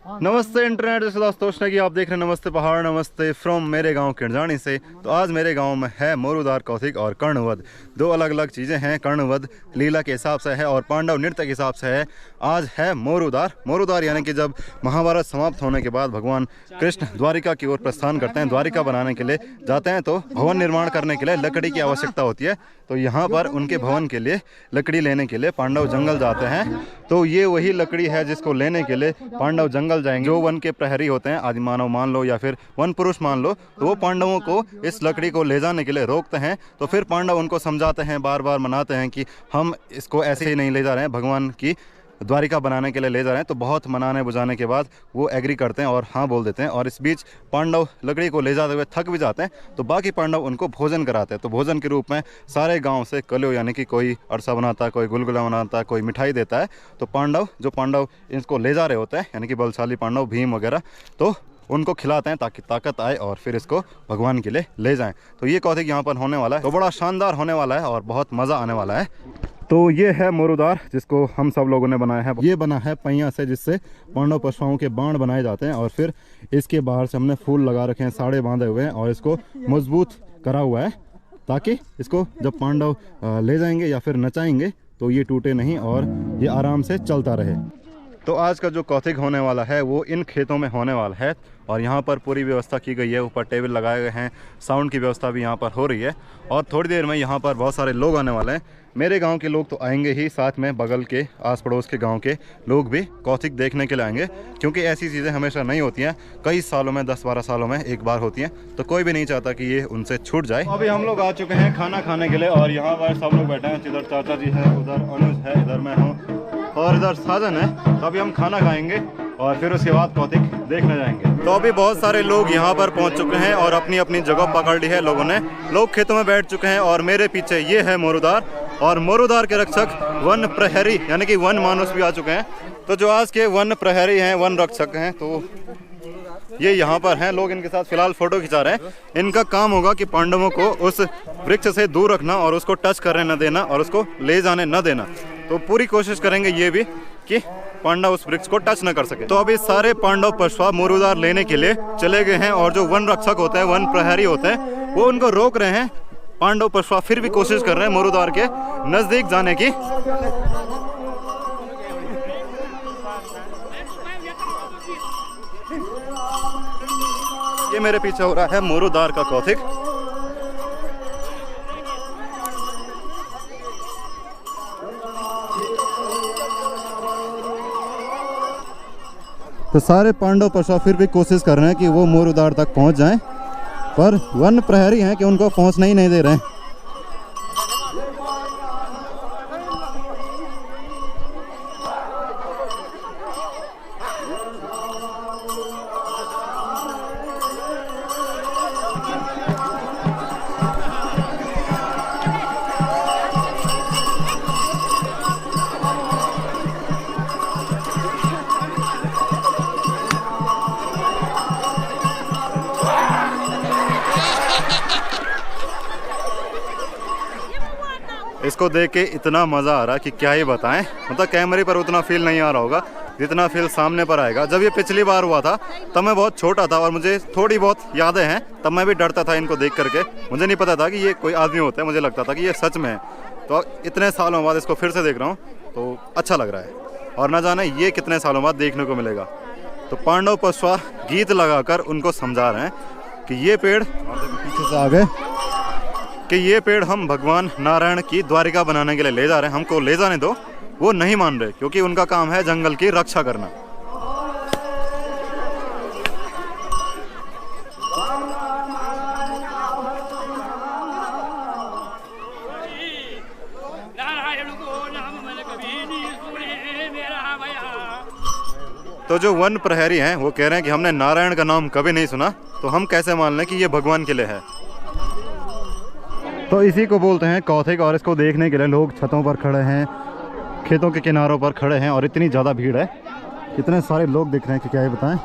नमस्ते इंटरनेट जैसे दोस्तों की आप देख रहे हैं नमस्ते पहाड़ नमस्ते फ्रॉम मेरे गांव किरजानी से। तो आज मेरे गांव में है मोरूदार कौथिग और कर्णवध, दो अलग अलग चीज़ें हैं। कर्णवध लीला के हिसाब से है और पांडव नृत्य के हिसाब से है। आज है मोरूदार यानी कि जब महाभारत समाप्त होने के बाद भगवान कृष्ण द्वारिका की ओर प्रस्थान करते हैं, द्वारिका बनाने के लिए जाते हैं, तो भवन निर्माण करने के लिए लकड़ी की आवश्यकता होती है। तो यहाँ पर उनके भवन के लिए लकड़ी लेने के लिए पांडव जंगल जाते हैं। तो ये वही लकड़ी है जिसको लेने के लिए पांडव जंगल जाएंगे। जो वन के प्रहरी होते हैं, आदि मानव मान लो या फिर वन पुरुष मान लो, तो वो पांडवों को इस लकड़ी को ले जाने के लिए रोकते हैं। तो फिर पांडव उनको समझाते हैं, बार बार मनाते हैं कि हम इसको ऐसे ही नहीं ले जा रहे हैं, भगवान की द्वारिका बनाने के लिए ले जा रहे हैं। तो बहुत मनाने बुझाने के बाद वो एग्री करते हैं और हाँ बोल देते हैं। और इस बीच पांडव लकड़ी को ले जाते हुए थक भी जाते हैं, तो बाकी पांडव उनको भोजन कराते हैं। तो भोजन के रूप में सारे गांव से कलो यानी कि कोई अरसा बनाता है, कोई गुलगुला बनाता है, कोई मिठाई देता है। तो पांडव इसको ले जा रहे होते हैं यानी कि बलशाली पांडव भीम वगैरह, तो उनको खिलाते हैं ताकि ताकत आए और फिर इसको भगवान के लिए ले जाएं। तो ये कौथिग यहाँ पर होने वाला है, तो बड़ा शानदार होने वाला है और बहुत मज़ा आने वाला है। तो ये है मोरूदार जिसको हम सब लोगों ने बनाया है। ये बना है पहिया से, जिससे पांडव पशुओं के बाण बनाए जाते हैं। और फिर इसके बाहर से हमने फूल लगा रखे हैं, साड़े बांधे हुए हैं और इसको मजबूत करा हुआ है ताकि इसको जब पांडव ले जाएंगे या फिर नचाएंगे तो ये टूटे नहीं और ये आराम से चलता रहे। तो आज का जो कौथिग होने वाला है वो इन खेतों में होने वाला है और यहाँ पर पूरी व्यवस्था की गई है। ऊपर टेबल लगाए गए हैं, साउंड की व्यवस्था भी यहाँ पर हो रही है। और थोड़ी देर में यहाँ पर बहुत सारे लोग आने वाले हैं। मेरे गांव के लोग तो आएंगे ही, साथ में बगल के आस पड़ोस के गांव के लोग भी कौथिग देखने के लिए आएंगे, क्योंकि ऐसी चीज़ें हमेशा नहीं होती हैं, कई सालों में 10-12 सालों में एक बार होती हैं। तो कोई भी नहीं चाहता कि ये उनसे छूट जाए। अभी हम लोग आ चुके हैं खाना खाने के लिए और यहाँ पर सब लोग बैठे हैं। इधर चाचा जी है, उधर अनुज है, इधर मैं हूँ और इधर साजन है। तो अभी हम खाना खाएंगे और फिर उसके बाद कौथिग देखने जाएंगे। तो अभी बहुत सारे लोग यहाँ पर पहुँच चुके हैं और अपनी अपनी जगह पकड़ ली है लोगों ने। लोग खेतों में बैठ चुके हैं और मेरे पीछे ये है मोरूदार और मोरूदार के रक्षक वन प्रहरी यानी कि वन मानुस भी आ चुके हैं। तो जो आज के वन प्रहरी हैं, वन रक्षक हैं, तो ये यहाँ पर हैं। लोग इनके साथ फिलहाल फोटो खिंचा रहे हैं। इनका काम होगा कि पांडवों को उस वृक्ष से दूर रखना और उसको टच करने न देना और उसको ले जाने न देना। तो पूरी कोशिश करेंगे ये भी कि पांडव उस वृक्ष को टच न कर सके। तो अभी सारे पांडव पशुआ मोरूदार लेने के लिए चले गए हैं और जो वन रक्षक होते हैं, वन प्रहरी होते हैं, वो उनको रोक रहे हैं। पांडव पशुआ फिर भी कोशिश कर रहे हैं मोरूदार के नजदीक जाने की। ये मेरे पीछे हो रहा है मोरूदार का कौथिग। तो सारे पांडव पशु फिर भी कोशिश कर रहे हैं कि वो मोरूदार तक पहुंच जाएं, पर वन प्रहरी हैं कि उनको पहुंचने ही नहीं दे रहे हैं। इसको देख के इतना मज़ा आ रहा है कि क्या ही बताएं। मतलब कैमरे पर उतना फील नहीं आ रहा होगा जितना फील सामने पर आएगा। जब ये पिछली बार हुआ था तब मैं बहुत छोटा था और मुझे थोड़ी बहुत यादें हैं। तब मैं भी डरता था इनको देख करके। मुझे नहीं पता था कि ये कोई आदमी होता है, मुझे लगता था कि ये सच में है। तो इतने सालों बाद इसको फिर से देख रहा हूँ तो अच्छा लग रहा है और ना जाने ये कितने सालों बाद देखने को मिलेगा। तो पांडव पशुआ गीत लगाकर उनको समझा रहे हैं कि ये पेड़ पीछे से आ गए कि ये पेड़ हम भगवान नारायण की द्वारिका बनाने के लिए ले जा रहे हैं, हमको ले जाने दो। वो नहीं मान रहे क्योंकि उनका काम है जंगल की रक्षा करना। तो जो वन प्रहरी हैं वो कह रहे हैं कि हमने नारायण का नाम कभी नहीं सुना, तो हम कैसे मान लें कि ये भगवान के लिए है। तो इसी को बोलते हैं कौथिग और इसको देखने के लिए लोग छतों पर खड़े हैं, खेतों के किनारों पर खड़े हैं और इतनी ज़्यादा भीड़ है, इतने सारे लोग दिख रहे हैं कि क्या ही बताएं।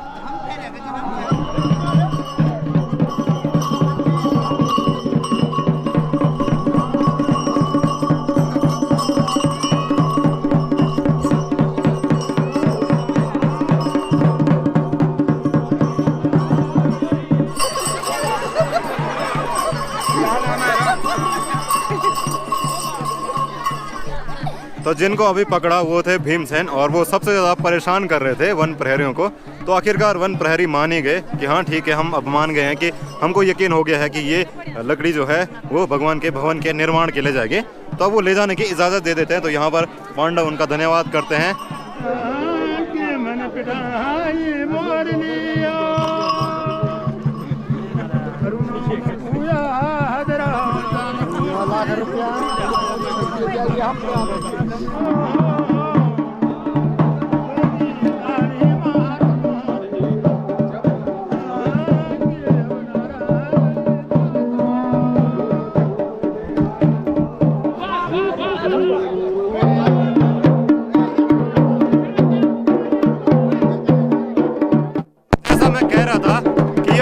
तो जिनको अभी पकड़ा वो थे भीमसेन, और वो सबसे ज़्यादा परेशान कर रहे थे वन प्रहरियों को। तो आखिरकार वन प्रहरी मान ही गए कि हाँ ठीक है, हम अब मान गए हैं कि हमको यकीन हो गया है कि ये लकड़ी जो है वो भगवान के भवन के निर्माण के ले जाएगी। तो अब वो ले जाने की इजाज़त दे देते हैं। तो यहाँ पर पांडव उनका धन्यवाद करते हैं।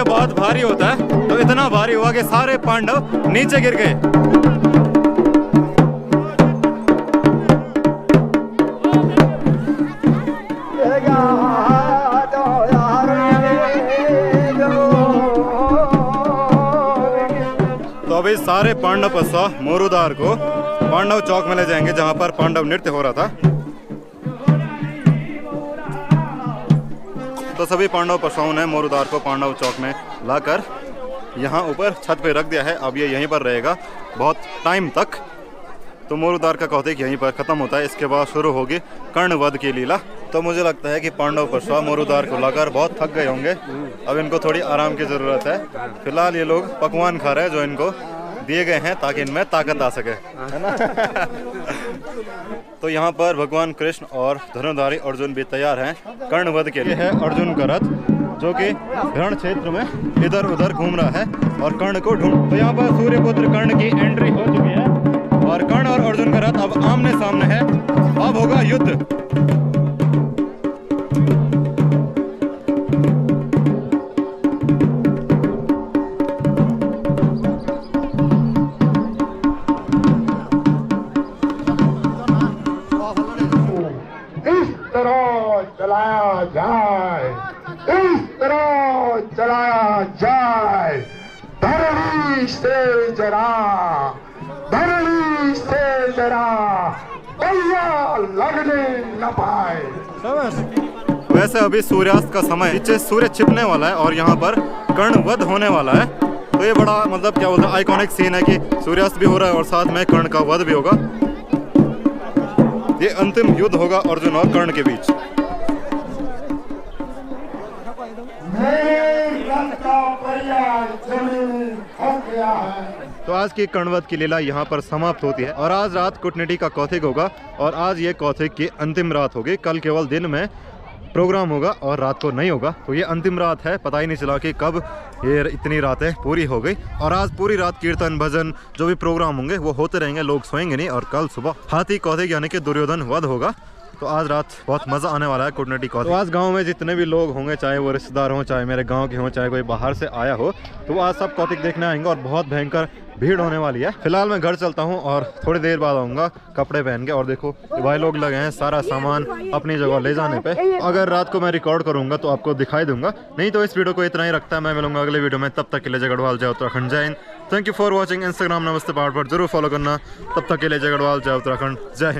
बहुत भारी होता है, तो इतना भारी हुआ कि सारे पांडव नीचे गिर गए। तो अभी सारे पांडव पस्सा मोरूदार को पांडव चौक में ले जाएंगे, जहां पर पांडव नृत्य हो रहा था। तो सभी पांडव पशुओं ने मोरूदार को पांडव चौक में लाकर यहाँ ऊपर छत पे रख दिया है। अब ये यहीं पर रहेगा बहुत टाइम तक। तो मोरूदार का कौतिक यहीं पर ख़त्म होता है। इसके बाद शुरू होगी कर्णवध की लीला। तो मुझे लगता है कि पांडव पशु मोरूदार को लाकर बहुत थक गए होंगे। अब इनको थोड़ी आराम की ज़रूरत है। फिलहाल ये लोग पकवान खा रहे हैं जो इनको दिए गए हैं ताकि इनमें ताकत आ सके, है ना। तो यहाँ पर भगवान कृष्ण और धनुर्धारी अर्जुन भी तैयार हैं कर्णवध के लिए। है अर्जुन का रथ जो कि रण क्षेत्र में इधर उधर घूम रहा है और कर्ण को ढूंढ। तो यहाँ पर सूर्यपुत्र कर्ण की एंट्री हो चुकी है और कर्ण और अर्जुन का रथ अब आमने सामने है। अब होगा युद्ध। चलाया जाए, इस तरह चलाया जाए, धरणी से जरा, धरणी से जरा भैया लगने न पाए। वैसे अभी सूर्यास्त का समय, नीचे सूर्य छिपने वाला है और यहाँ पर कर्णवध होने वाला है। तो ये बड़ा मतलब क्या बोलते हैं आइकॉनिक सीन है कि सूर्यास्त भी हो रहा है और साथ में कर्ण का वध भी होगा। ये अंतिम युद्ध होगा अर्जुन और कर्ण के बीच। तो आज की कर्णवध की लीला यहाँ पर समाप्त होती है और आज रात कूटनीति का कौतिक होगा और आज ये कौतिक की अंतिम रात होगी। कल केवल दिन में प्रोग्राम होगा और रात को नहीं होगा। तो ये अंतिम रात है, पता ही नहीं चला कि कब ये इतनी रातें पूरी हो गई। और आज पूरी रात कीर्तन भजन जो भी प्रोग्राम होंगे वो होते रहेंगे, लोग सोएंगे नहीं। और कल सुबह हाथी कौतिक यानी कि दुर्योधन वध होगा। तो आज रात बहुत मज़ा आने वाला है कूटनीति कौतिक। तो आज गांव में जितने भी लोग होंगे, चाहे वो रिश्तेदार हों, चाहे मेरे गांव के हों, चाहे कोई बाहर से आया हो, तो वो आज सब कौतिक देखने आएंगे और बहुत भयंकर भीड़ होने वाली है। फिलहाल मैं घर चलता हूँ और थोड़ी देर बाद आऊँगा कपड़े पहन के। और देखो भाई लोग लगे हैं सारा सामान अपनी जगह ले जाने पे। अगर रात को मैं रिकॉर्ड करूँगा तो आपको दिखाई दूंगा, नहीं तो इस वीडियो को इतना ही रखता है। मैं मिलूंगा अगले वीडियो में। तब तक के लिए जय गढ़वाल, जय उत्तराखंड, जय Hind. Thank you for watching. Instagram नमस्ते पहाड़ पर जरूर फॉलो करना। तब तक के लिए जय गढ़वाल, जय उत्तराखंड, जय हिंद।